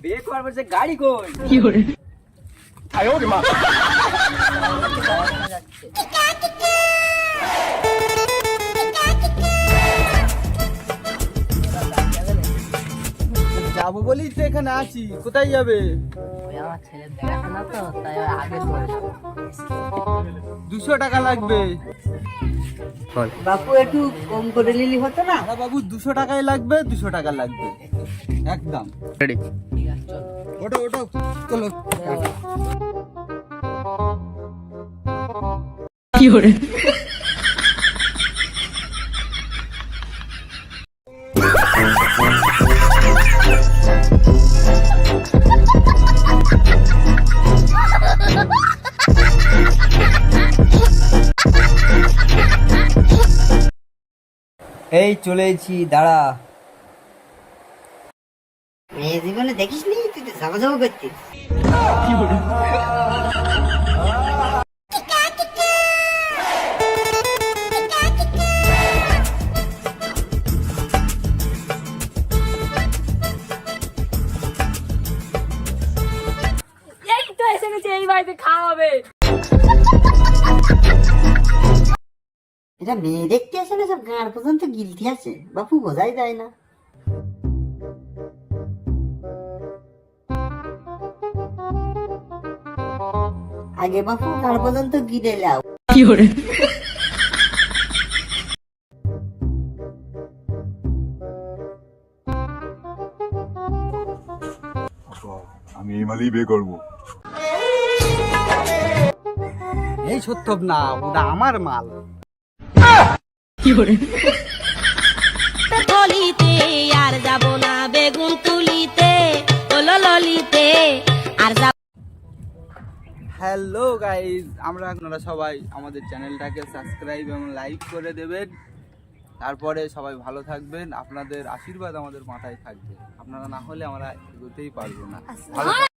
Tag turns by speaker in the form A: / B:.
A: বিয়ে করবার যে গাড়ি কই?
B: কি করে
A: আয় ওরে মা।
C: যাবো বলি তো এখানে আছি, কোথায় যাবে?
B: ওই আমার ছেলের দেখাশোনা তো, তাই আগে বলে
C: 200 টাকা লাগবে।
B: বাপু একটু কম করে নিলি হতো না?
C: আরে বাবু 200 টাকাই লাগবে, 200 টাকা লাগবে একদম।
A: রেডি।
B: ঠিক আছে চলো।
C: ওঠো ওঠো চলো।
B: কি করে
A: এই চলে এসেছি, দাঁড়া।
B: মেয়ে জীবনে দেখিস নি, তুই তো ঝামাঝামা করছিস।
D: এই তো এসে গেছে, এই বাড়িতে খাওয়া হবে।
B: এটা মেয়ে দেখতে আসে না, সব গাঁড় পর্যন্ত গিলতি আছে, বাপু বোঝাই যায় না। আগে বাপু গাঁড় পর্যন্ত গিলে লাও। কি করে
E: আমি এই মালেই বিয়ে করবো।
C: এই সত্যব না, ওটা আমার মাল।
B: কি করে
F: থলিতে আর যাব না বেগুন তুলিতে ওলো ললিতে আর যাব।
C: হ্যালো গাইজ, আপনারা সবাই আমাদের চ্যানেলটাকে সাবস্ক্রাইব এবং লাইক করে দেবেন। তারপরে সবাই ভালো থাকবেন, আপনাদের আশীর্বাদ আমাদের মাথায় থাকবে। আপনারা না হলে আমরা এগোতেই পারবো না। ভালো